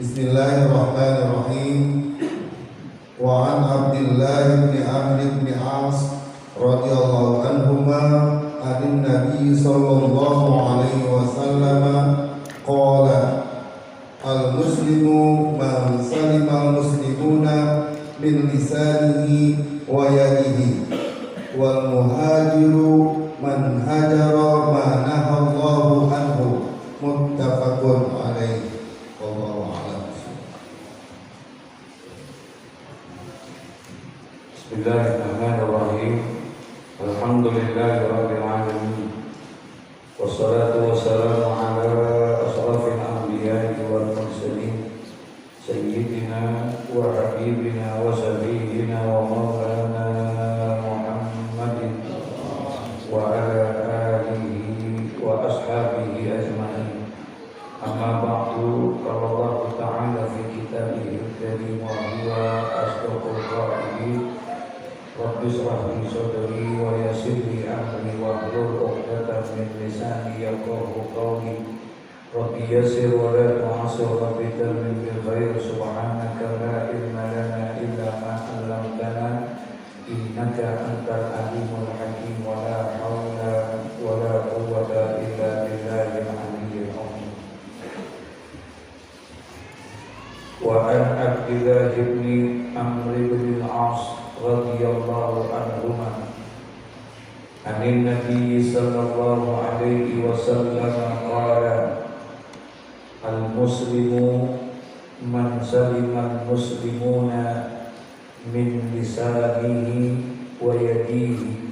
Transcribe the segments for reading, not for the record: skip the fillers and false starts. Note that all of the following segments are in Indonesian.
Bismillahirrahmanirrahim. Wa an Abdullah bin Amr bin As radhiyallahu anhuma an Nabi sallallahu alaihi wasallam qala al-muslimu man salima al-muslimuna min lisanihi wa yadihi wal muhajiru man hajara ma nahallahu anhu muttafaqun alaihi. Wallahu a'lam. Bismillahirrahmanirrahim. Alhamdulillahirabbil alamin. Wassalatu wassalamu ala asrafil anbiya'i wal mursalin sayyidina wa habibina wa sayyidina wa maulana Muhammadin wa ala alihi wa ashabihi ajma'in. Amma ba'du, qala Allah ta'ala fi kitabihi al-karim wa huwa asdaqul qa'ilin. Rabbi shrah li sadri wa yassir li amri wahlul 'uqdatam min lisani yafqahu qawli. Rabbi yassir wa la tu'assir, rabbi talmin bil khair. Subhanaka la ilma lana illa ma 'allamtana innaka antal alimul hakim. Wa la hawla wa la quwwata illa billahil aliyyil azim. Wa an Abdullah bin Amr bin As radhiyallahu anhuma anin Nabi sallallahu alaihi wasallam qala al-muslimu man salima al-muslimuna min lisanihi wa yadihi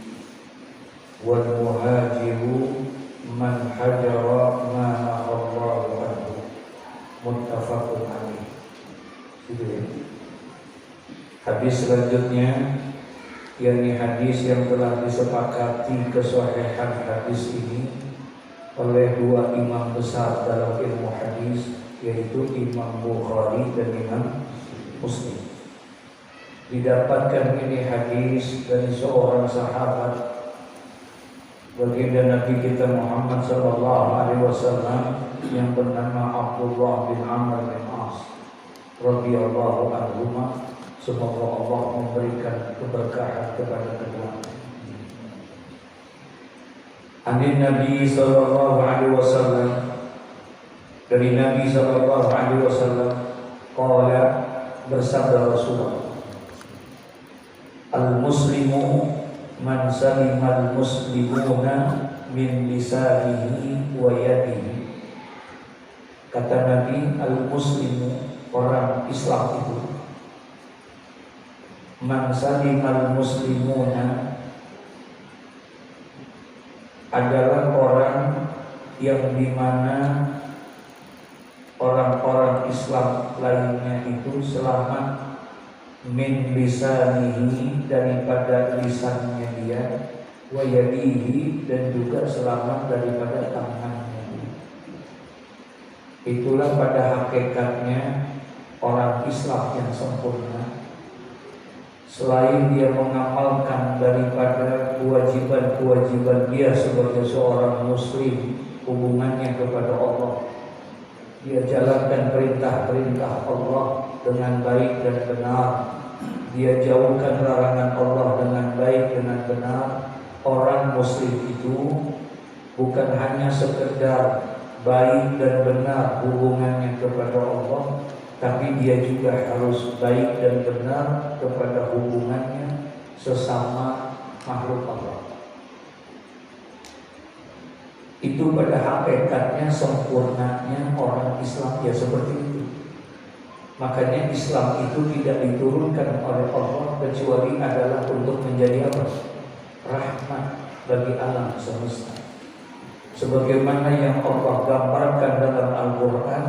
wal muhajiru man hajara ma nahallahu anhu muttafaqun alaihi. Gitu ya. Hadis selanjutnya, yakni hadis yang telah disepakati kesahihan hadis ini oleh dua imam besar dalam ilmu hadis, yaitu Imam Bukhari dan Imam Muslim. Didapatkan ini hadis dari seorang sahabat baginda Nabi kita Muhammad sallallahu alaihi wasallam yang bernama Abdullah bin Amr bin As radhiyallahu anhuma. Semoga Allah memberikan keberkahan kepada keduanya. Anin Nabi sallallahu alaihi wasallam, dari Nabi sallallahu alaihi wasallam, qala, bersabda Rasulullah, al-muslimu man salimal muslimuna min lisanihi wa yadihi. Kata Nabi, al-muslimu, orang Islam itu, man salimal muslimuna, adalah orang yang dimana orang-orang Islam lainnya itu selamat min lisanihi, daripada lisannya dia, wa yadihi, dan juga selamat daripada tangannya dia. Itulah pada hakikatnya orang Islam yang sempurna. Selain dia mengamalkan daripada kewajiban-kewajiban dia sebagai seorang muslim, hubungannya kepada Allah, dia jalankan perintah-perintah Allah dengan baik dan benar, dia jauhkan larangan Allah dengan baik dengan benar. Orang muslim itu bukan hanya sekedar baik dan benar hubungannya kepada Allah, tapi dia juga harus baik dan benar kepada hubungannya sesama makhluk Allah. Itu pada hakikatnya sempurnanya orang Islam ya seperti itu. Makanya Islam itu tidak diturunkan oleh Allah kecuali adalah untuk menjadi apa? Rahmat bagi alam semesta. Sebagaimana yang Allah gambarkan dalam Al-Quran,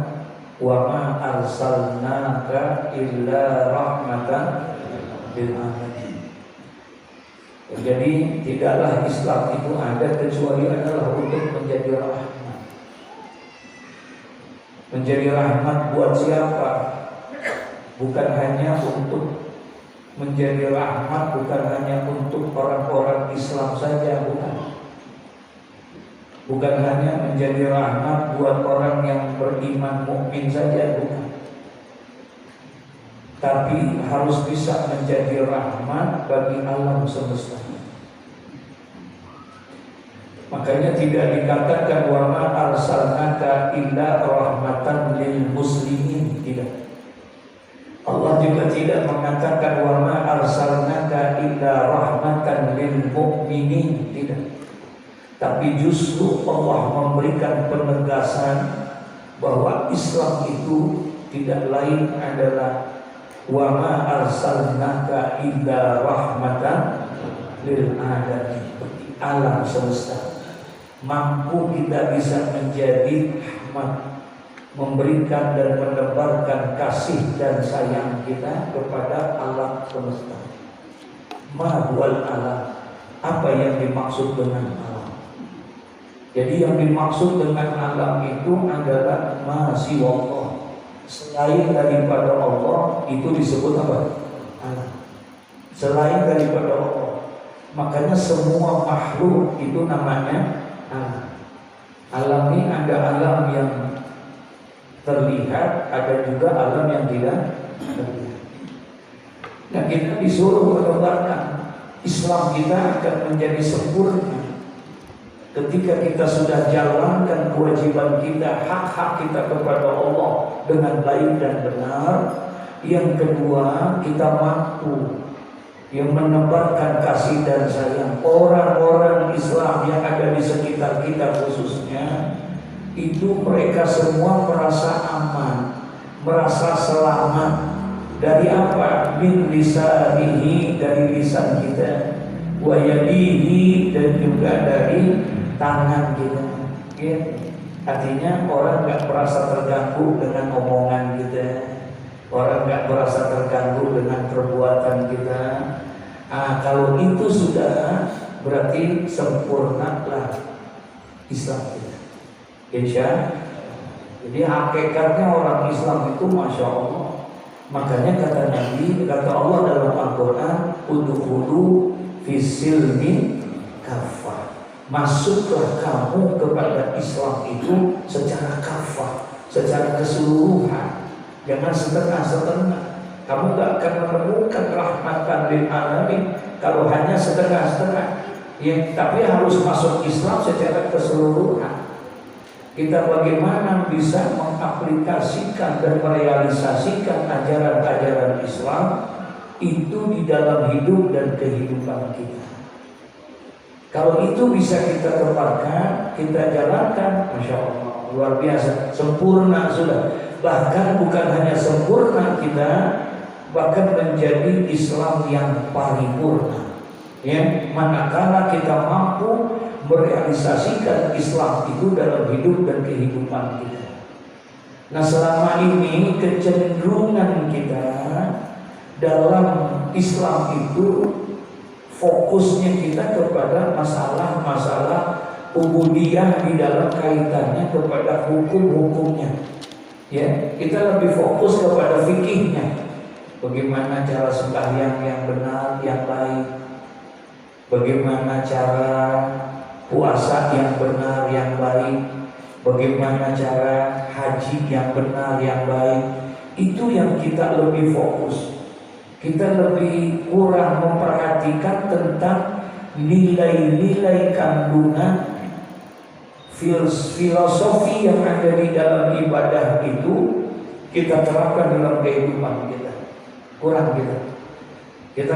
wa ma arsalnaka illa rahmatan lil alamin. Jadi tidaklah Islam itu ada kecuali adalah untuk menjadi rahmat. Menjadi rahmat buat siapa? Bukan hanya untuk menjadi rahmat, bukan hanya untuk orang-orang Islam saja, bukan. Bukan hanya menjadi rahmat buat orang yang beriman mukmin saja, bukan. Tapi harus bisa menjadi rahmat bagi alam semesta. Makanya tidak dikatakan wa ma arsalnaka illa rahmatan lil muslimin, tidak. Allah juga tidak mengatakan wa ma arsalnaka illa rahmatan lil mu'minin, tidak. Tapi justru Allah memberikan penegasan bahwa Islam itu tidak lain adalah wa ma arsalnaka illa rahmatan lil alamin, alam semesta. Mampu kita bisa menjadi rahmat, memberikan dan menebarkan kasih dan sayang kita kepada alam semesta. Ma huwal alam, apa yang dimaksud dengan alam? Jadi yang dimaksud dengan alam itu adalah ma siwa Allah, selain daripada Allah, itu disebut apa? Alam. Selain daripada Allah. Makanya semua makhluk itu namanya alam. Alam ini ada alam yang terlihat, ada juga alam yang tidak terlihat. Nah, kita disuruh menebarkan Islam kita akan menjadi sempurna ketika kita sudah jalankan kewajiban kita, hak-hak kita kepada Allah dengan baik dan benar. Yang kedua, kita mampu yang menebarkan kasih dan sayang. Orang-orang Islam yang ada di sekitar kita khususnya, itu mereka semua merasa aman, merasa selamat. Dari apa? Min lisanihi, dari lisan kita, wa yadihi, dan juga dari tangan kita. Ya. Artinya orang nggak merasa terganggu dengan omongan kita, orang nggak merasa terganggu dengan perbuatan kita. Kalau itu sudah, berarti sempurnalah Islam kita. Insya. Jadi hakikatnya orang Islam itu masya Allah. Makanya kata Nabi, kata Allah dalam Al-Quran, udkhulu fis-silmi kafah. Masuklah kamu kepada Islam itu secara kafah, secara keseluruhan, jangan setengah-setengah. Kamu gak akan menemukan rahmatan lil alamin kalau hanya setengah-setengah. Ya, tapi harus masuk Islam secara keseluruhan. Kita bagaimana bisa mengaplikasikan dan merealisasikan ajaran-ajaran Islam itu di dalam hidup dan kehidupan kita. Kalau itu bisa kita kembangkan, kita jalankan, Masya Allah, luar biasa, sempurna sudah. Bahkan bukan hanya sempurna kita, bahkan menjadi Islam yang paripurna. Ya, manakala kita mampu merealisasikan Islam itu dalam hidup dan kehidupan kita. Nah, selama ini kecenderungan kita dalam Islam itu fokusnya kita kepada masalah-masalah ubudiyah di dalam kaitannya kepada hukum-hukumnya. Ya, kita lebih fokus kepada fikihnya. Bagaimana cara sembahyang yang benar, yang baik. Bagaimana cara puasa yang benar, yang baik. Bagaimana cara haji yang benar, yang baik. Itu yang kita lebih fokus. Kita lebih kurang memperhatikan tentang nilai-nilai kandungan filosofi yang ada di dalam ibadah itu kita terapkan dalam kehidupan kita. Kurang kita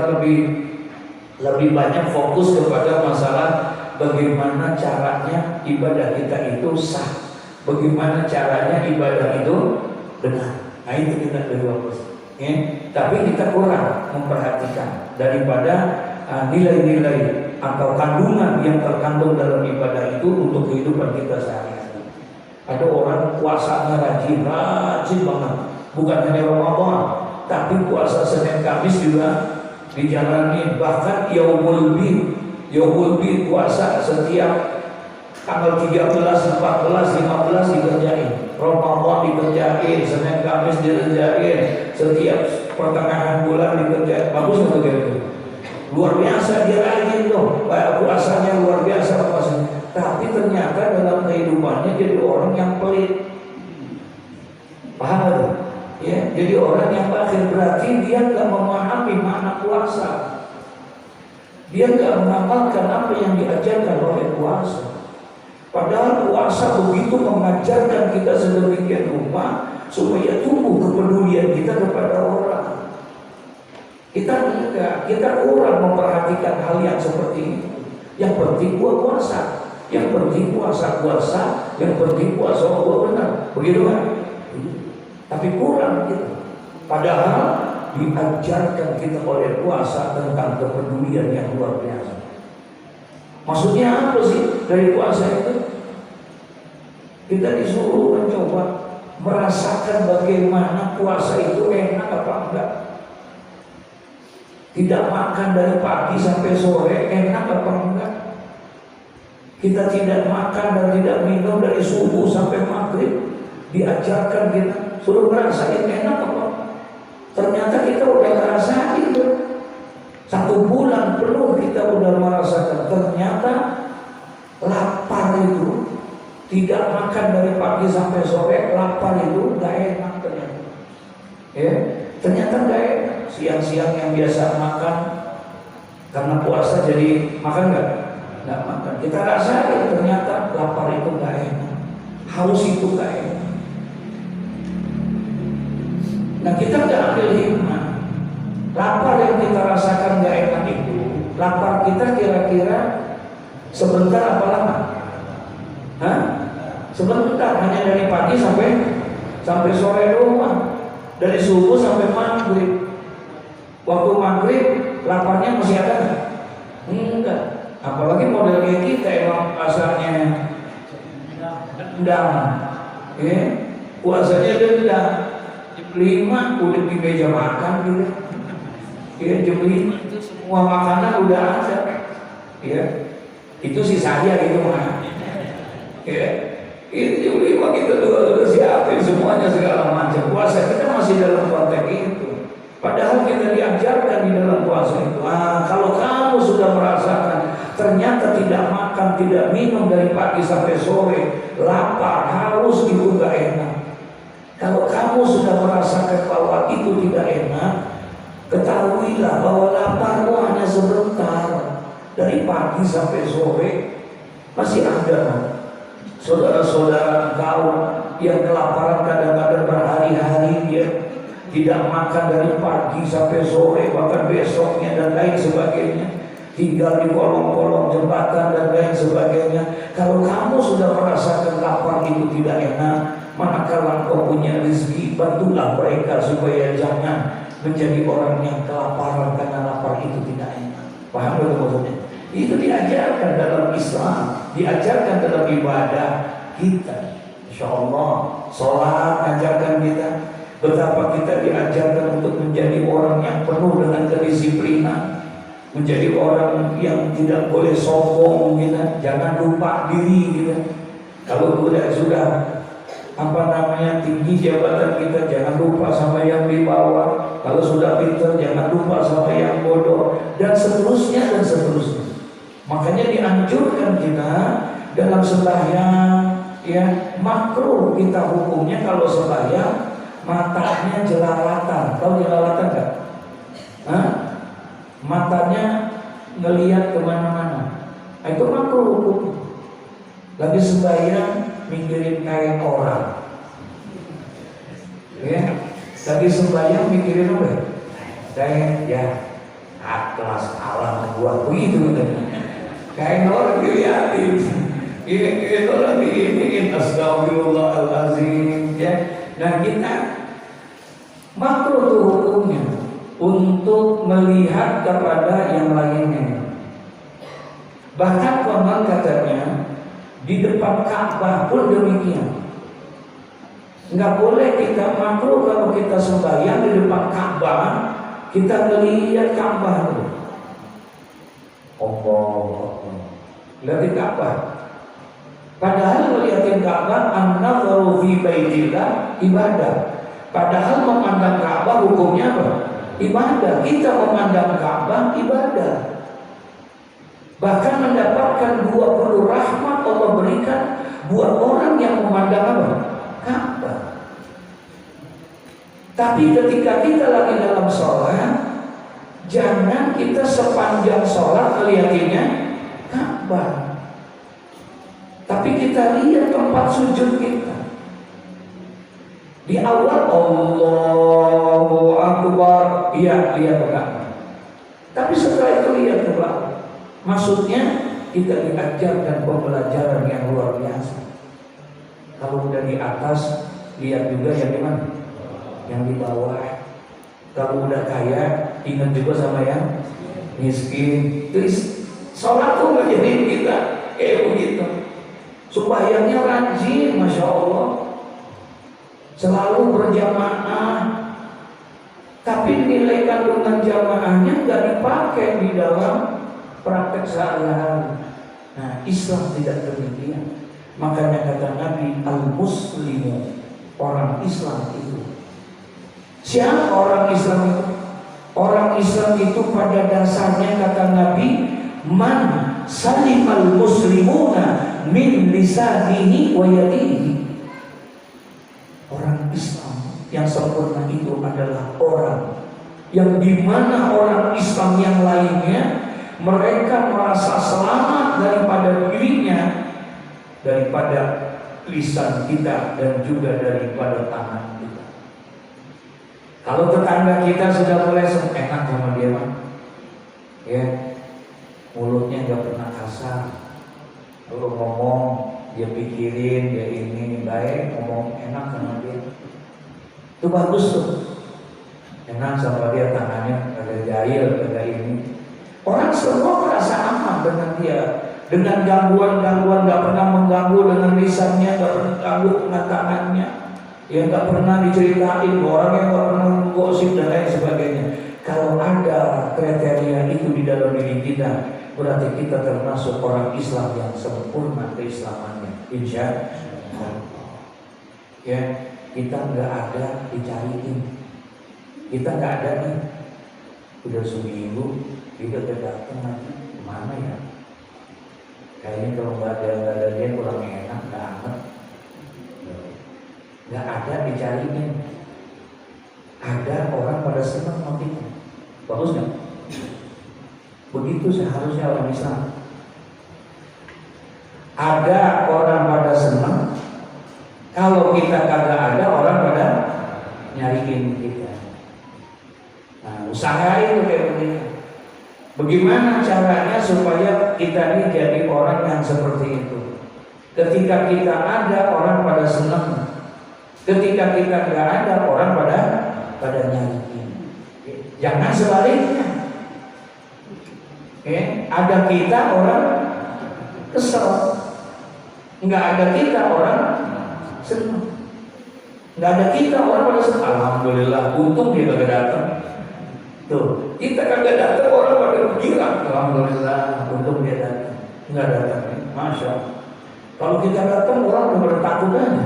lebih banyak fokus kepada masalah bagaimana caranya ibadah kita itu sah, bagaimana caranya ibadah itu benar. Nah, itu kita lebih fokus. Ya, tapi kita kurang memperhatikan daripada nilai-nilai atau kandungan yang terkandung dalam ibadah itu untuk kehidupan kita sehari-hari. Ada orang puasanya rajin banget, bukan hanya Ramadan, tapi puasa Senin Kamis juga dijalani. Bahkan Yaumul Bid puasa setiap tanggal 13, 14, 15 dikerjain. Ramadan dikerjain, Senin Kamis dikerjain, setiap pertengahan bulan dikerjain. Bagus untuk gitu. Luar biasa dia rajin tuh, puasanya luar biasa puasanya. Tapi ternyata dalam kehidupannya jadi orang yang pelit. Paham tuh? Ya, jadi orang yang bakhil, berarti dia nggak memahami makna puasa. Dia nggak mengamalkan apa yang diajarkan oleh puasa. Padahal puasa begitu mengajarkan kita sedemikian rupa supaya tumbuh kepedulian kita kepada orang. Kita kurang memperhatikan hal yang seperti itu. Yang penting gua puasa, yang penting puasa, yang penting puasa gua benar, begitu kan? Tapi kurang gitu. Padahal diajarkan kita oleh puasa tentang kepedulian yang luar biasa. Maksudnya apa sih dari puasa itu? Kita disuruh mencoba merasakan bagaimana puasa itu enak apa enggak. Tidak makan dari pagi sampai sore enak apa enggak. Kita tidak makan dan tidak minum dari subuh sampai maghrib. Diajarkan kita suruh ngerasain enak apa. Ternyata kita udah ngerasain itu. 1 bulan penuh kita udah merasakan. Ternyata lapar itu, tidak makan dari pagi sampai sore, lapar itu gak enak ternyata. Ya, ternyata gak enak. Siang-siang yang biasa makan karena puasa jadi makan gak makan. Kita rasain ternyata lapar itu gak enak, haus itu gak enak. Nah, kita gak ambil hikmah. Lapar yang kita rasakan gak enak itu, lapar kita kira-kira sebentar apa lama? Hah? Sebentar, hanya dari pagi sampai sore doang. Dari subuh sampai maghrib. Waktu maghrib laparnya masih ada nggak? Enggak. Apalagi model kayak kita emang asalnya dendam. Ya, puasanya dendam. Jam 5 udah di meja makan gitu. Ya, jam 5 itu semua makanan udah ada. Ya, itu sih saya gitu mah. Ya, itu jam 5 kita udah siapin semuanya segala macam. Puasa kita masih dalam konteks itu. Padahal kita diajarkan di dalam puasa itu. Kalau kamu sudah merasakan ternyata tidak makan, tidak minum dari pagi sampai sore, lapar, haus itu gak enak. Kalau kamu sudah merasakan bahwa itu tidak enak, ketahuilah bahwa laparmu hanya sebentar. Dari pagi sampai sore masih ada saudara-saudara kau yang kelaparan kadang-kadang berhari-hari dia tidak makan dari pagi sampai sore, bahkan besoknya dan lain sebagainya. tinggal di kolong-kolong jembatan dan lain sebagainya. Kalau kamu sudah merasakan lapar itu tidak enak, manakala engkau punya rezeki, bantulah mereka supaya jangan menjadi orang yang kelaparan karena lapar itu tidak enak. Paham betul maksudnya? Itu diajarkan dalam Islam, diajarkan dalam ibadah kita. Insya Allah, sholat ajarkan kita. Betapa kita diajarkan untuk menjadi orang yang penuh dengan kedisiplinan, menjadi orang yang tidak boleh sombong, gitu. Jangan lupa diri, gitu. Kalau sudah tinggi jabatan kita, jangan lupa sama yang di bawah. Kalau sudah pintar, jangan lupa sama yang bodoh, dan seterusnya dan seterusnya. Makanya dianjurkan kita dalam sembahyang, ya makruh kita hukumnya kalau sembahyang matanya jelalatan. Tahu jelalatan nggak? Matanya ngelihat kemana-mana. Itu makruh hukumnya. Lagi sembahyang mikirin kain orang, ya. Lagi sembahyang mikirin apa? Kain, ya kelas alam gua begitu kan. Kain orang dilihatin, itu lagi ini astagfirullahalazim, ya. Dan kita makruh tuh hukumnya untuk melihat kepada yang lainnya. Bahkan konon katanya di depan Ka'bah pun demikian. Nggak boleh kita makruh kalau kita sembahyang di depan Ka'bah, kita melihat Ka'bah itu. Lihat Ka'bah. Padahal melihatin Ka'bah an-nadharu fi baitillah ibadah. Padahal memandang Ka'bah hukumnya apa? Ibadah. Kita memandang Ka'bah ibadah. Bahkan mendapatkan 20 rahmat Allah berikan buat orang yang memandang apa? Ka'bah. Tapi ketika kita lagi dalam sholat, jangan kita sepanjang sholat melihatnya Ka'bah. Tapi kita lihat tempat sujud kita. Di awal Allahu Akbar, iya lihat ke Ka'bah. Tapi setelah itu lihat ke belakang. Maksudnya kita diajarkan pembelajaran yang luar biasa. Kalau udah di atas, lihat juga yang di mana? Yang di bawah. Kalau udah kaya, ingat juga sama yang miskin. Terus sholat tuh ngajarin kita begitu. Sembahyangnya rajin, masya Allah, selalu berjamaah. Tapi nilai kandungan jamaahnya nggak dipakai di dalam praktek sehari-hari. Nah, Islam tidak demikian. Makanya kata Nabi, al-muslimu, orang Islam itu. Siapa orang Islam itu? Orang Islam itu pada dasarnya kata Nabi, man salimal muslimuna min lisanihi wa yadihi. Orang Islam yang sempurna itu adalah orang yang dimana orang Islam yang lainnya mereka merasa selamat daripada dirinya, daripada lisan kita, dan juga daripada tangan kita. Kalau tetangga kita sudah mulai enak sama dia, ya, mulutnya nggak pernah kasar, lalu ngomong dia pikirin, dia ini baik, ngomong enak sama dia, itu bagus tuh, enak sama dia, tangannya ada jahil, ada ini. Orang semua merasa aman dengan dia, dengan gangguan-gangguan, nggak pernah mengganggu dengan lisannya, nggak pernah ganggu dengan tangannya, ya nggak pernah diceritain orang yang nggak pernah gosip dan lain sebagainya. Kalau ada kriteria itu di dalam diri kita, berarti kita termasuk orang Islam yang sempurna keislamannya, insya Allah. Ya, kita nggak ada dicariin, kita nggak ada nih, udah seminggu kita datang lagi, kemana ya? Kayaknya kalau nggak ada dia kurang enak banget. Nggak ada dicariin. Ada orang pada senang sama kita. Bagus nggak? Begitu seharusnya orang Islam. Ada orang pada senang. Kalau kita kagak ada, orang pada nyariin kita. Nah, usahain kayak begini. Bagaimana caranya supaya kita ini jadi orang yang seperti itu? Ketika kita ada, orang pada senang. Ketika kita nggak ada, orang pada nyanyi. Jangan sebaliknya. Ada kita, orang kesel. Nggak ada kita, orang senang. Nggak ada kita, orang pada senang. Alhamdulillah, untung dia kagak datang. Tuh, kita kagak datang, orang pada gila. Alhamdulillah, untung dia datang. Nggak datang, masya Allah. Kalau kita datang, orang udah pada takut aja.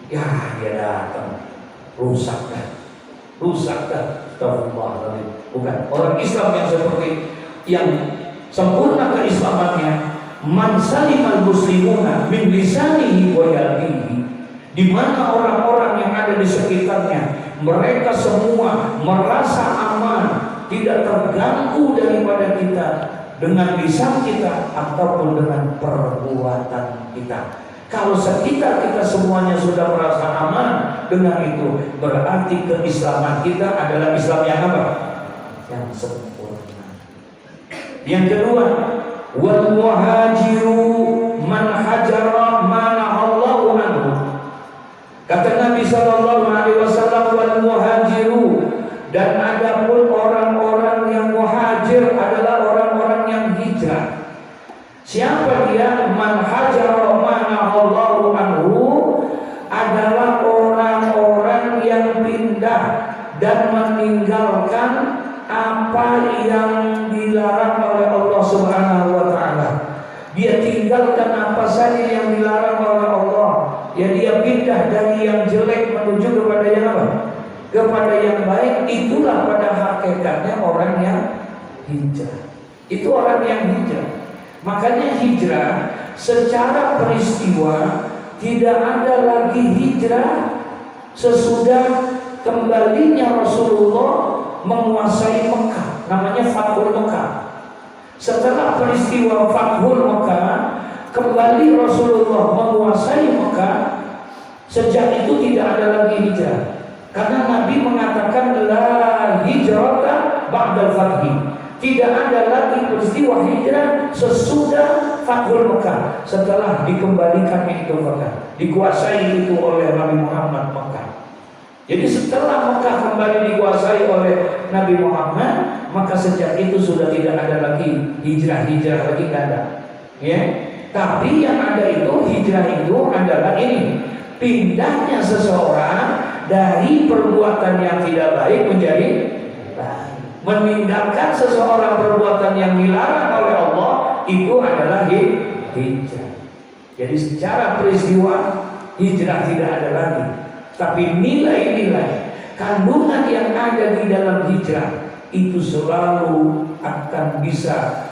Ya, dia datang, rusak dah. Astagfirullahaladzim. Bukan orang Islam yang seperti yang sempurna keislamannya. Man salimal muslimuna min lisanihi wa yadihi. Di mana orang-orang yang ada di sekitarnya, mereka semua merasa aman, tidak terganggu daripada kita dengan lisan kita ataupun dengan perbuatan kita. Kalau sekitar kita semuanya sudah merasa aman dengan itu, berarti keislaman kita adalah Islam yang apa? Yang sempurna. Yang kedua, wal muhajiru man hajara manahallahu anhu. Kata Nabi sallallahu alaihi wasallam, wal muhajiru, dan adapun orang-orang yang muhajir adalah orang-orang yang hijrah. Siapa dia? Man hajara manahallahu anhu adalah orang-orang yang pindah dan meninggalkan apa yang dilarang oleh Allah Subhanahu wa taala. Dia tinggalkan apa saja yang dilarang oleh Allah. Ya, dia pindah dari yang jelek menuju kepada yang apa? Kepada yang baik. Itulah pada hakikatnya orang yang hijrah. Itu orang yang hijrah. Makanya hijrah secara peristiwa tidak ada lagi hijrah sesudah kembalinya Rasulullah menguasai Mekah. Namanya Fathul Mekah. Setelah peristiwa Fathul Mekah, kembali Rasulullah menguasai Mekah. Sejak itu tidak ada lagi hijrah, karena Nabi mengatakan la hijrata ba'dal fathi. Tidak ada lagi peristiwa hijrah sesudah Fathul Mekah, setelah dikembalikannya itu Mekah, dikuasai itu oleh Nabi Muhammad Mekah. Jadi setelah Mekah kembali dikuasai oleh Nabi Muhammad, maka sejak itu sudah tidak ada lagi hijrah lagi, tidak ada. Ya. Tapi yang ada itu hijrah itu adalah ini, pindahnya seseorang dari perbuatan yang tidak baik menjadi baik. Meninggalkan seseorang perbuatan yang dilarang oleh Allah, itu adalah hijrah. Jadi secara peristiwa hijrah tidak ada lagi, tapi nilai-nilai kandungan yang ada di dalam hijrah itu selalu akan bisa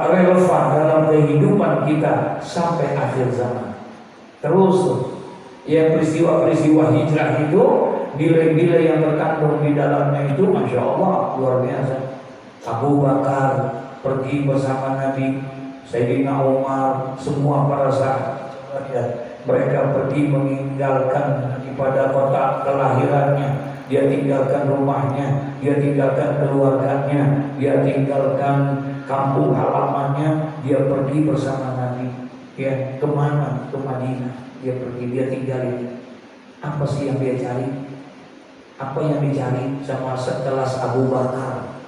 relevan dalam kehidupan kita sampai akhir zaman. Terus ya, peristiwa-peristiwa hijrah itu, nilai-nilai yang terkandung di dalamnya itu Masya Allah luar biasa. Abu Bakar pergi bersama Nabi, Sayyidina Umar, semua para sahabat ya, mereka pergi meninggalkan daripada kota kelahirannya. Dia tinggalkan rumahnya, dia tinggalkan keluarganya, dia tinggalkan kampung halamannya, dia pergi bersama Nabi. Ya, kemana? Ke Madinah. Dia pergi, dia tinggalin. Apa sih yang dia cari? Apa yang dicari sama sekelas Abu Bakar?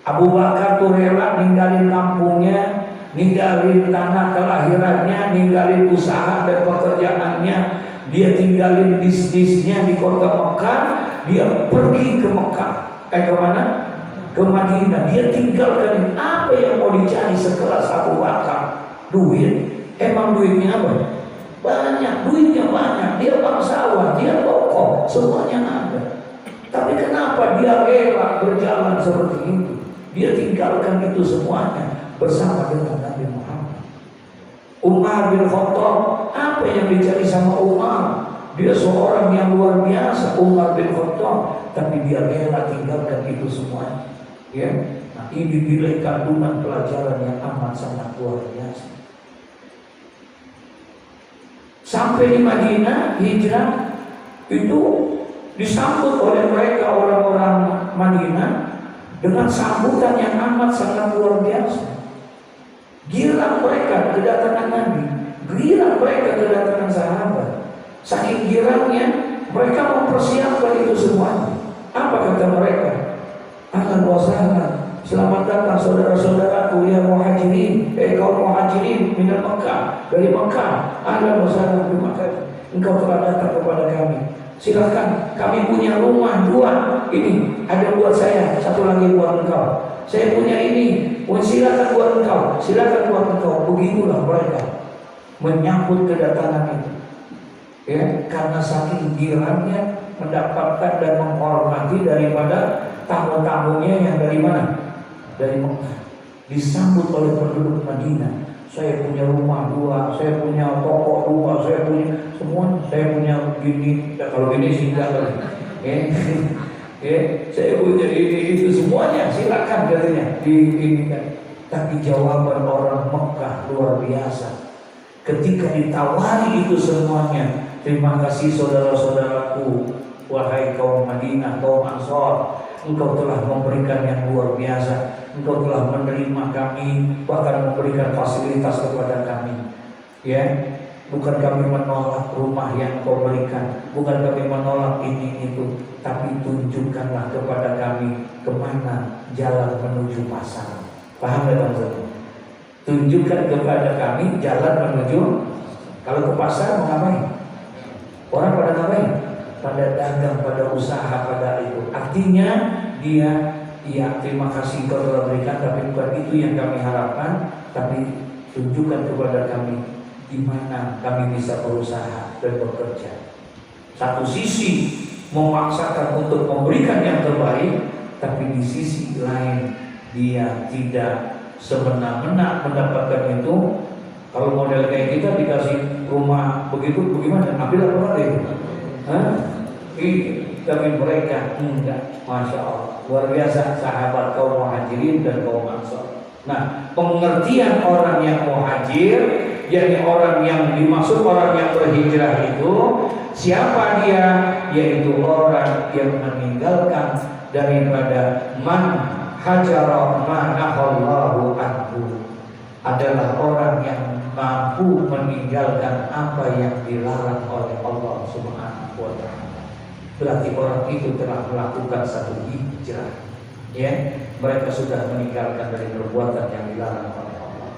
Abu Bakar tuh rela ninggalin kampungnya, ninggalin tanah kelahirannya, ninggalin usaha dan pekerjaannya. Dia tinggalin bisnisnya di kota Mekah, dia pergi ke Mekah. Kemana? Ke Madinah. Dia tinggalkan. Apa yang mau dicari sekelas Abu Bakar? Duit. Emang duitnya apa? Banyak, duitnya banyak. Dia bangsawan, dia tokoh, semuanya ada. Tapi kenapa dia rela berjalan seperti itu? Dia tinggalkan itu semuanya bersama dengan Nabi Muhammad. Umar bin Khattab, apa yang dicari sama Umar? Dia seorang yang luar biasa, Umar bin Khattab, tapi dia rela tinggalkan itu semuanya. Ya, nah ini nilai kandungan pelajaran yang amat sangat luar biasa. Sampai di Madinah, hijrah itu disambut oleh mereka orang-orang Madinah dengan sambutan yang amat sangat luar biasa. Girang mereka kedatangan Nabi, girang mereka kedatangan sahabat. Saking girangnya mereka mempersiapkan itu semuanya. Apa kata mereka? Ahlan wa sahlan, selamat datang saudara-saudaraku ya muhajirin, kaum muhajirin minal Makkah, dari Makkah. Ahlan wa sahlan, terima kasih engkau telah datang kepada kami. Silakan, kami punya rumah 2. Ini ada buat saya, 1 lagi buat engkau. Saya punya ini, silakan buat engkau, silakan buat engkau. Begitulah mereka menyambut kedatangan itu. Ya, karena saking girangnya mendapatkan dan menghormati daripada tamu-tamunya yang dari mana? Dari Mekah. Disambut oleh penduduk Madinah. Saya punya rumah 2, saya punya toko 2, saya punya semua, saya punya gini. Ya, kalau gini sih enggak kali. Saya punya ini itu semuanya, silakan katanya ini kan. Tapi jawaban orang Mekah luar biasa. Ketika ditawari itu semuanya, terima kasih saudara-saudaraku, wahai kaum Madinah, kaum Ansor, engkau telah memberikan yang luar biasa. Engkau telah menerima kami, bahkan memberikan fasilitas kepada kami. Ya, bukan kami menolak rumah yang kau berikan, bukan kami menolak ini itu, tapi tunjukkanlah kepada kami kemana jalan menuju pasar. Paham ya teman-teman? Tunjukkan kepada kami jalan menuju. Kalau ke pasar mau ngapain? Orang pada ngapain? Pada dagang, pada usaha, pada itu. Artinya dia, iya terima kasih kau telah berikan, tapi bukan itu yang kami harapkan, tapi tunjukkan kepada kami di mana kami bisa berusaha dan bekerja. Satu sisi memaksakan untuk memberikan yang terbaik, tapi di sisi lain dia tidak semena-mena mendapatkan itu. Kalau model kayak kita dikasih rumah begitu, bagaimana? Ambil apa itu? Tapi mereka enggak, masya Allah, luar biasa sahabat kaum muhajirin dan kaum ansor. Nah, pengertian orang yang muhajir, yakni orang yang dimaksud orang yang berhijrah itu siapa dia? Yaitu orang yang meninggalkan daripada man hajara ma nahallahu anhu, adalah orang yang mampu meninggalkan apa yang dilarang oleh Allah Subhanahu wa taala. Berarti orang itu telah melakukan satu hijrah. Ya, mereka sudah meninggalkan dari perbuatan yang dilarang oleh Allah.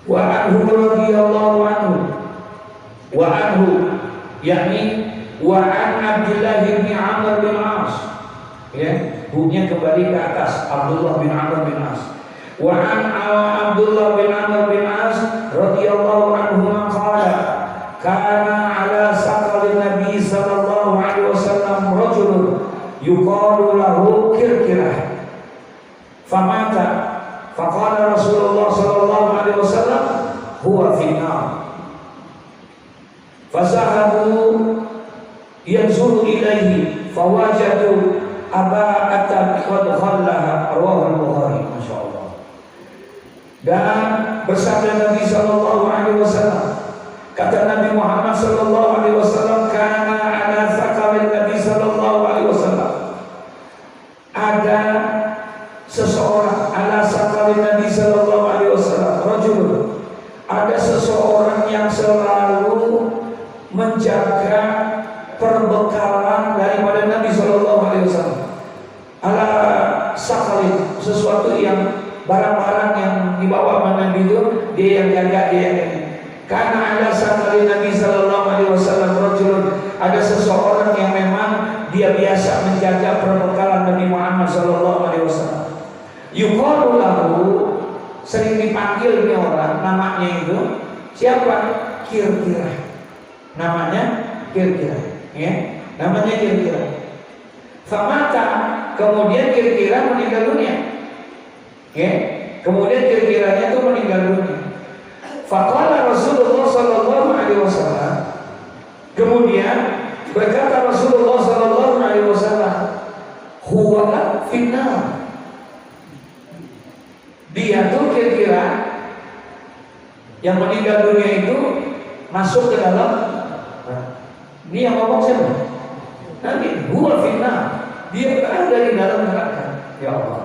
Wa anhu radhiyallahu anhu. Wa anhu yakni wa an Abdullah bin Amr bin As. Ya, hukumnya kembali ke atas Abdullah bin Amr bin As. Wa an Abdullah bin Amr bin As radhiyallahu anhu qala kana ala saqal Nabi sallallahu alaihi wasallam rajulun yuqalu lahu Kirkirah famata faqala Rasulullah sallallahu alaihi wasallam huwa fi nar fazahabu yanzuru ilaihi fawajadu aba'atan qad khallaha rawahu Bukhari. Masyaallah. Dan bersabda Nabi sallallahu alaihi wasallam, kata Nabi Muhammad sallallahu alaihi wasallam, kana ala saqal Nabi sallallahu alaihi wasallam, ada seseorang ala saqal Nabi sallallahu alaihi wasallam rajul, ada seseorang yang selalu menjaga perbekalan daripada Nabi sallallahu alaihi wasallam. Ala saqal, sesuatu yang barang-barang yang dibawa Nabi itu dia yang jaga, dia yang ini. Karena ada saqal Nabi sallallahu alaihi wasallam rajulun, ada seseorang yang memang dia biasa menjaga perbekalan Nabi Muhammad sallallahu alaihi wasallam. Yuqalu lahu, sering dipanggil ini orang, namanya itu siapa? Kirkirah. Namanya Kirkirah, ya. Namanya Kirkirah. Famata, kemudian Kirkirah meninggal dunia. Ya. Kemudian Kirkirahnya itu meninggal dunia. Faqala Rasulullah sallallahu alaihi wasallam, kemudian berkata Rasulullah sallallahu alaihi wasallam, huwa finnar, dia tuh kira-kira yang meninggal dunia itu masuk ke dalam. Ini yang ngomong siapa? Nanti huwa finnar, dia berada di dalam neraka. ya Allah.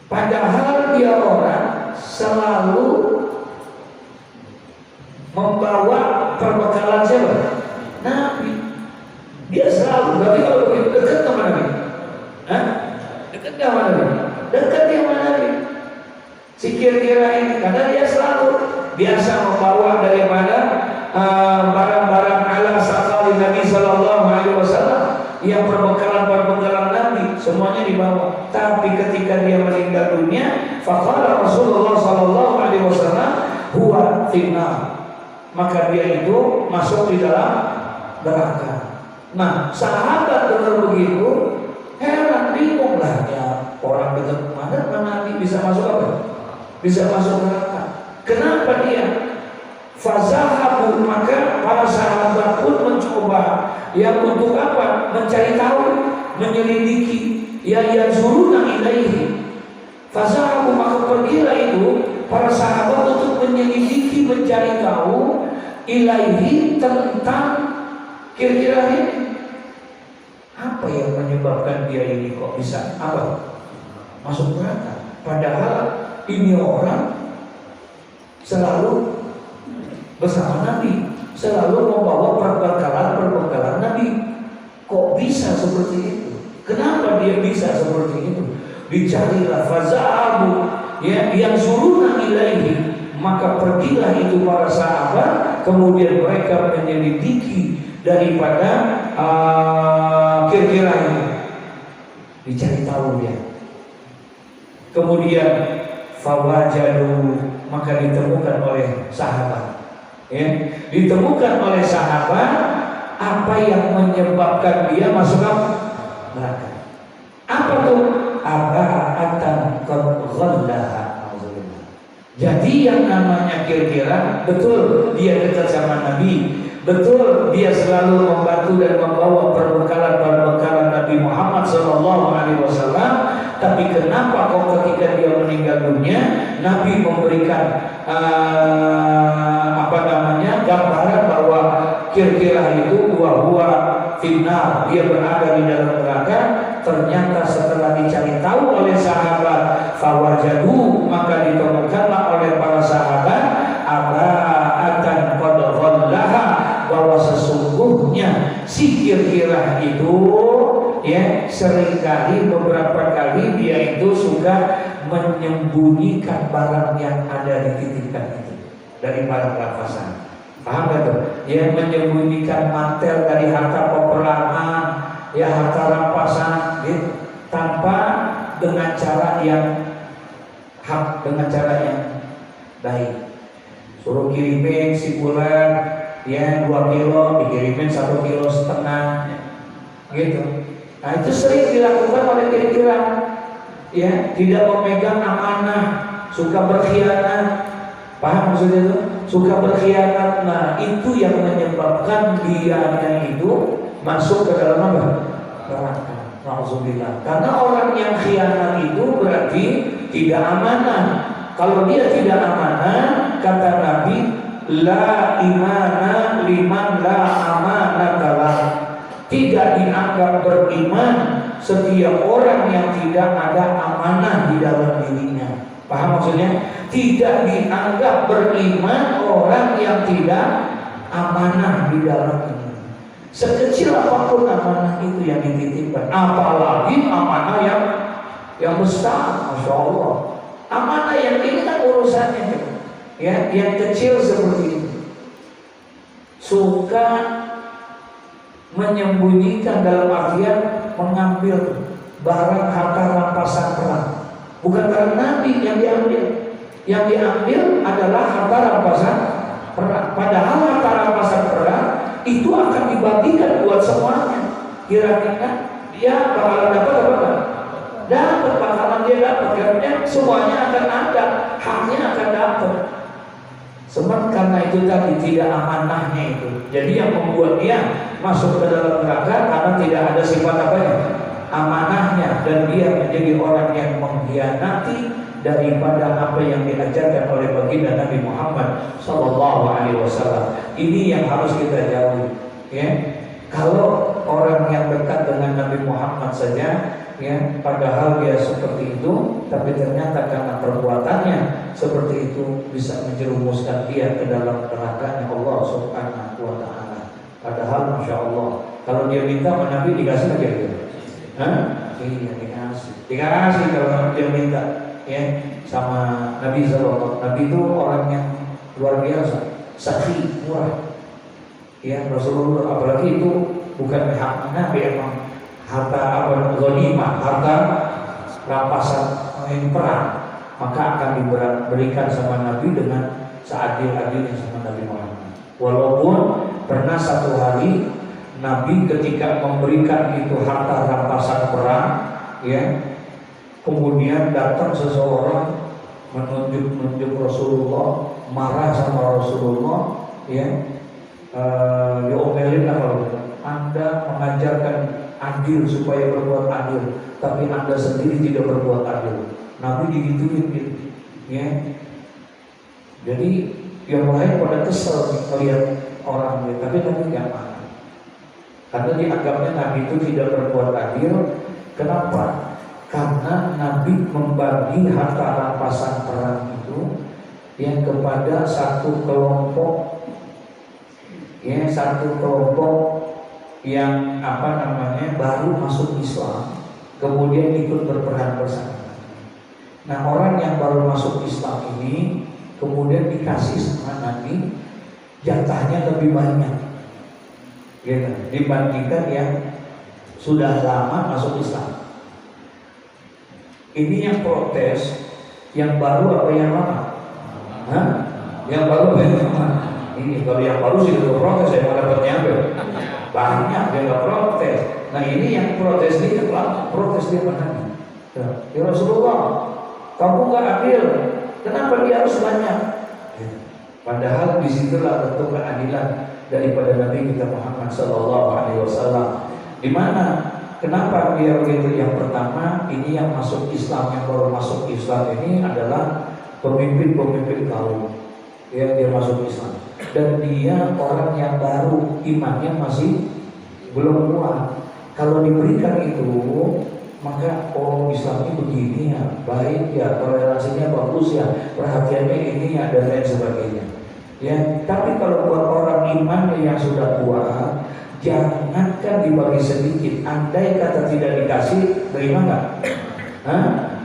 Padahal dia orang selalu membawa perbekalan siapa? Nabi. Dia selalu, berarti kalau begitu dekat sama Nabi. Hah? Dekat sama Nabi. Dekat dia sama Nabi. Si kira-kira ini, karena dia selalu biasa membawa daripada barang-barang ala sakali Nabi Sallallahu Alaihi Wasallam yang perbekalan Nabi semuanya dibawa. Tapi ketika dia meninggal dunia, faqala Rasulullah Sallallahu Alaihi Wasallam huwa finnar, maka dia itu masuk di dalam neraka. Nah, sahabat dengar begitu heran, bingung lah, ya orang dekat mana Nabi bisa masuk apa? Bisa masuk neraka. Kenapa dia? Fazahabu, maka para sahabat pun mencoba yang untuk apa? Mencari tahu, menyelidiki, yang suruna ilaihi. Fazahabu, maka pergilah itu para sahabat untuk menyelidiki, mencari tahu ilaihi, tentang kira-kira ini apa yang menyebabkan dia ini kok bisa apa? Masuk neraka. Padahal ini orang selalu bersama Nabi, selalu membawa perbekalan Nabi. Kok bisa seperti itu? Kenapa dia bisa seperti itu? Dicarilah fazahabu, ya, yang suruna ilaihi, maka pergilah itu para sahabat, kemudian mereka menyelidiki daripada kira-kira ini, dicari tahu dia. Kemudian fawajadu, maka ditemukan oleh sahabat, ya, ditemukan oleh sahabat apa yang menyebabkan dia masuk neraka. Apa tuh? Aba'atan qad ghallaha. Jadi yang namanya kira-kira, betul dia dekat sama Nabi, betul dia selalu membantu dan membawa perbekalan Nabi Muhammad SAW. Tapi kenapa kok ketika dia meninggal dunia, Nabi memberikan gambaran bahwa kira-kira itu huwa finnar, dia berada di dalam neraka. Ternyata setelah dicari tahu oleh sahabat, fawajadu, maka ditemukanlah oleh para sahabat aba'atan qad ghallaha, bahwa sesungguhnya si kira-kira itu, ya, seringkali, beberapa kali dia itu suka menyembunyikan barang yang ada dititipkan itu dari barang rampasan. Paham gak tuh? Ya, menyembunyikan mantel dari harta peperangan, ya, harta rampasan, gitu, tanpa dengan cara yang hak, dengan cara yang baik. Suruh kirimin si bulan, ya, 2 kilo, dikirimin 1,5 kilo, gitu. Nah, itu sering dilakukan oleh kira-kira, ya, tidak memegang amanah, suka berkhianat. Paham maksudnya itu? Suka berkhianat. Nah, itu yang menyebabkan dianya itu masuk ke dalam apa? Neraka. Nauzubillah. Karena orang yang khianat itu berarti tidak amanah. Kalau dia tidak amanah, kata Nabi, la imana liman la amanatalah. Tidak dianggap beriman setiap orang yang tidak ada amanah di dalam dirinya. Paham maksudnya? Tidak dianggap beriman orang yang tidak amanah di dalam dirinya. Sekecil apapun amanah itu yang dititipkan, apalagi amanah yang besar, masya Allah. Amanah yang ini kan urusannya, ya, yang kecil seperti itu. Suka menyembunyikan dalam artian mengambil barang harta rampasan perang. Bukan karena Nabi yang diambil. Yang diambil adalah harta rampasan perang. Padahal harta rampasan perang itu akan dibagikan buat semuanya. Kira-kira dia bakalan dapat apa? Dapat, bakalan dia dapat. Karena semuanya akan ada, haknya akan dapat. Sebab karena itu tadi tidak amanahnya itu. Jadi yang membuat dia masuk ke dalam neraka karena tidak ada sifat apa ya? Amanahnya, dan dia menjadi orang yang mengkhianati daripada apa yang diajarkan oleh baginda Nabi Muhammad Sallallahu Alaihi Wasallam. Ini yang harus kita jauhi, ya. Kalau orang yang dekat dengan Nabi Muhammad saja ya, padahal dia seperti itu, tapi ternyata karena perbuatannya seperti itu bisa menjerumuskan dia ke dalam neraka Allah Subhanahu wa taala. Padahal Masya Allah, kalau dia minta sama Nabi dikasih aja gitu. Iya, dikasih kalau dia minta, ya, sama Nabi SAW. Nabi itu orang yang luar biasa, sakhi, murah. Ya, Rasulullah, apalagi itu bukan hak Nabi, emang harta apa, ghanimah, harta rampasan perang, maka akan diberikan sama Nabi dengan seadil-adilnya sama Nabi Muhammad. Walaupun pernah satu hari Nabi ketika memberikan itu harta rampasan perang, ya, kemudian datang seseorang menunjuk Rasulullah, marah sama Rasulullah, ya, diomelin lah kalau Anda mengajarkan adil supaya berbuat adil, tapi Anda sendiri tidak berbuat adil. Nabi digituin gitu, ya. Jadi yang lain pada kesel melihat orang gitu, tapi Nabi tidak marah, karena dianggapnya Nabi itu tidak berbuat adil. Kenapa? Karena Nabi membagi harta rampasan perang itu yang kepada satu kelompok, ya, satu kelompok yang baru masuk Islam, kemudian ikut berperang bersama. Nah, orang yang baru masuk Islam ini kemudian dikasih sama Nabi jatahnya lebih banyak, gitu, dibandingkan yang sudah lama masuk Islam. Ini yang protes, yang baru apa yang lama? Yang baru apa yang lama? Ini kalau yang baru sih udah protes, saya mau dapat nyampe banyak, dia nggak protes. Nah, ini yang protes dia mana? Ya Rasulullah, kamu nggak adil, kenapa dia harus banyak? Padahal disitulah bentuk keadilan daripada Nabi kita Muhammad SAW. Di mana? Kenapa dia begitu? Yang pertama, ini yang masuk Islam, yang baru masuk Islam ini adalah pemimpin kaum. Dia masuk Islam, dan dia orang yang baru, imannya masih belum kuat. Kalau diberikan itu, maka Islam ini begini ya, baik ya, toleransinya bagus ya, perhatiannya ini ya, dan lain sebagainya. Ya, tapi kalau buat orang imannya yang sudah kuat, jangankan dibagi sedikit, andai kata tidak dikasih, terima nggak?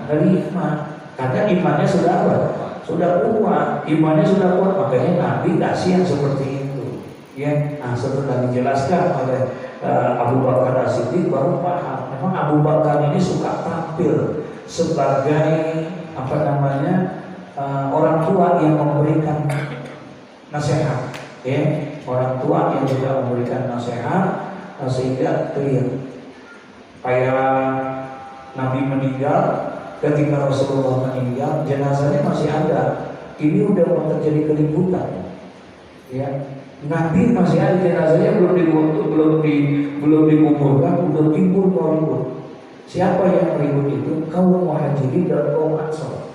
Terima, karena imannya sudah apa? Sudah kuat, imannya sudah kuat, makanya Nabi kasih yang seperti itu. Ya, setelah dijelaskan oleh Abu Bakar As-Siddiq baru paham. Memang Abu Bakar ini suka tampil sebagai orang tua yang memberikan nasihat, ya, orang tua yang juga memberikan nasihat, sehingga clear. Kayak Nabi meninggal, ketika Rasulullah meninggal, jenazahnya masih ada. Ini udah mau terjadi keributan, ya. Nabi masih ada jenazahnya, belum dikuburkan, udah timbul mau ribut. Siapa yang ribut itu? Kaum Muhajirin dan kaum Ansor.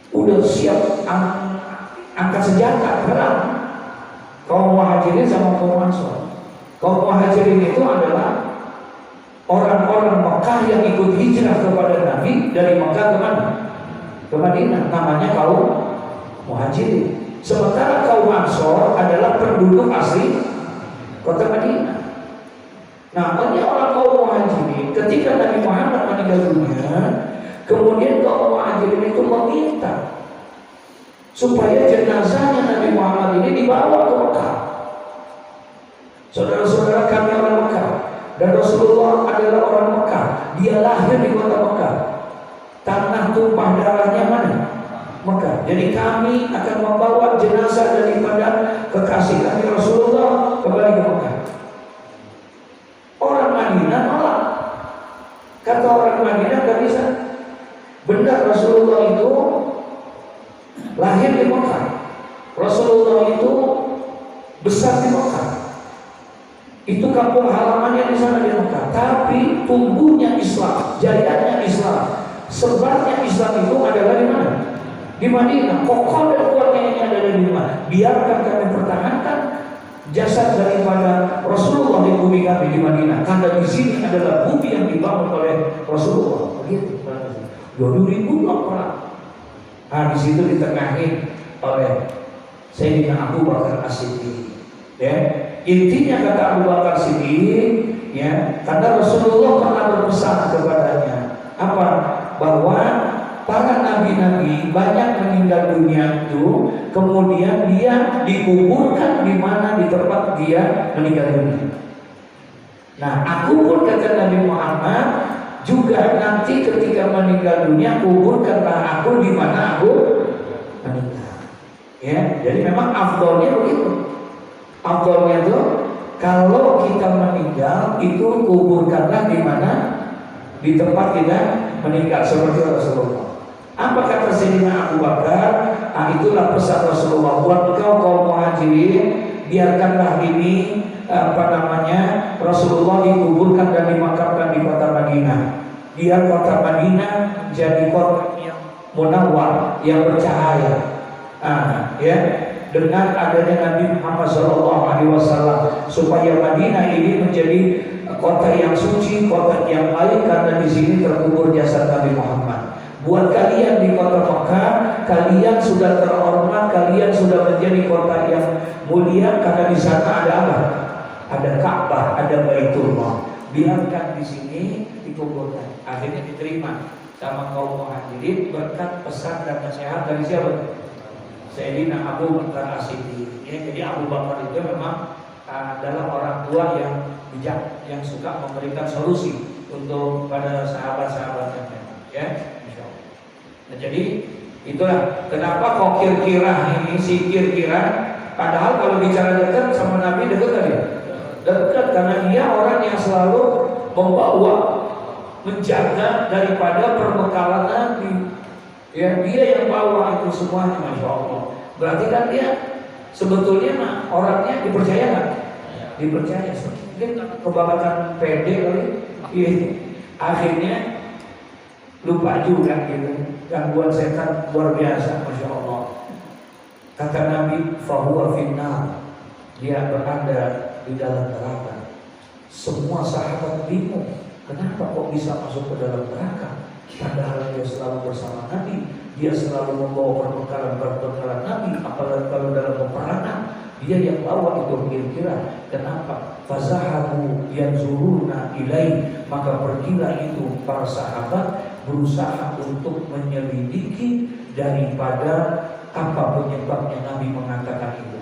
Udah siap angkat senjata perang. Kaum Muhajirin sama kaum Ansor. Kaum Muhajirin itu adalah orang-orang Mekah yang ikut hijrah kepada Nabi dari Mekah ke mana? Ke Madinah. Namanya kaum Muhajirin. Sementara kaum Ansor adalah penduduk asli kota Madinah. Nah, orang kaum Muhajirin ketika Nabi Muhammad meninggal dunia, kemudian kaum Muhajirin itu meminta supaya jenazahnya Nabi Muhammad ini dibawa ke Mekah. Saudara-saudara kami orang Mekah, dan Rasulullah adalah orang Mekah. Dia lahir di kota Mekah. Tanah tumpah darahnya mana? Mekah. Jadi kami akan membawa jenazah daripada kekasih kami Rasulullah kembali ke Mekah. Orang Madinah nolak. Kata orang Madinah gak bisa. Benar Rasulullah itu lahir di Mekah. Rasulullah itu besar di Mekah. Itu kampung halamannya di sana di Mekah. Tapi tumbuhnya Islam, jayanya Islam, sebarnya Islam itu adalah di mana? Di Madinah. Kokoh dan kuatnya ini ada di mana? Biarkan kami pertahankan jasad daripada Rasulullah di bumi kami di Madinah, karena di sini adalah bumi yang dibangun oleh Rasulullah. Begitu. 2000 orang. Nah, di situ ditengahin oleh Sayyidina Abu Bakar As-Siddiq. Ya, intinya kata Abu Bakar Siddiq, ya, karena Rasulullah pernah berpesan kepadanya apa? Bahwa para nabi-nabi banyak meninggal dunia itu, kemudian dia dikuburkan di mana, di tempat dia meninggal dunia. Nah, aku pun kata Nabi Muhammad juga nanti ketika meninggal dunia, kuburkanlah aku di mana aku meninggal. Ya, jadi memang afdolnya begitu. Afdolnya itu kalau kita meninggal itu kuburkanlah di mana, di tempat kita meninggal seperti Rasulullah. Apa kata Sayyidina Abu Bakar? Ah, itulah pesan Rasulullah buat engkau kaum muhajirin, biarkanlah ini Rasulullah dikuburkan dan dimakamkan di kota Madinah. Biar kota Madinah jadi kota yang munawwar, yang bercahaya. Ya, dengan adanya Nabi Muhammad SAW, supaya Madinah ini menjadi kota yang suci, kota yang baik, karena di sini terkubur jasad Nabi Muhammad. Buat kalian di kota Mekah, kalian sudah terhormat, kalian sudah menjadi kota yang mulia, karena di sana ada apa? Ada Ka'bah, ada Baitullah. Biarkan di sini dikuburkan. Akhirnya diterima sama kaum muhajirin berkat pesan dan nasihat dari siapa? Sayyidina Abu Bakar As-Siddiq. Ya, jadi Abu Bakar itu memang adalah orang tua yang bijak, yang suka memberikan solusi untuk pada sahabat-sahabatnya. Ya, insyaallah. Nah, jadi itulah kenapa kok kira-kira ini si kira-kira, padahal kalau bicara dekat sama Nabi dekat kan ya? Dekat, karena dia orang yang selalu membawa, menjaga daripada perbekalan Nabi. Ya, dia yang bawa itu semuanya, masya Allah. Berarti kan dia sebetulnya orangnya dipercaya nggak? Dipercaya. Mungkin kebanyakan pede kali. Iya. Akhirnya lupa juga gitu. Gangguan setan luar biasa, masya Allah. Kata Nabi, fahuwa finnar, dia berada di dalam neraka. Semua sahabat bingung, kenapa kok bisa masuk ke dalam neraka? Padahal dia selalu bersama Nabi, dia selalu membawa perbekalan Nabi, apalagi kalau dalam peperangan dia yang bawa itu. Kira-kira kenapa? Fazahabu yanzuruna ilai, maka pergilah itu para sahabat berusaha untuk menyelidiki daripada apa penyebabnya Nabi mengatakan itu.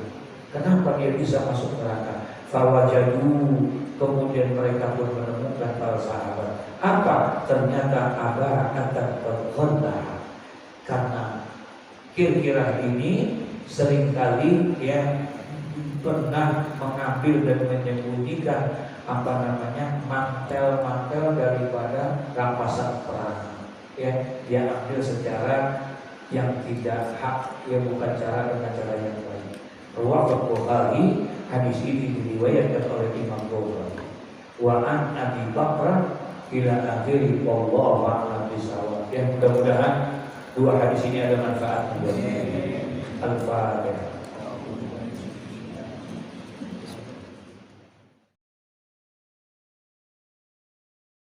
Kenapa dia bisa masuk neraka? Fawajadu, kemudian mereka pun menemukan para sahabat. Apa? Ternyata aba'atan berghandah. Karena kira-kira ini seringkali yang pernah mengambil dan menyembunyikan mantel-mantel daripada rampasan perang. Ya, dia ambil secara yang tidak hak, yang bukan cara dengan cara yang baik. Riwayat Bukhari, hadis ini diriwayatkan oleh Imam Bukhari. Wa an Abi Bakr ila akhiri wallahu a'lam bishawab. Ya, mudah-mudahan dua hadis ini ada manfaat buat kita. Al-Fatihah.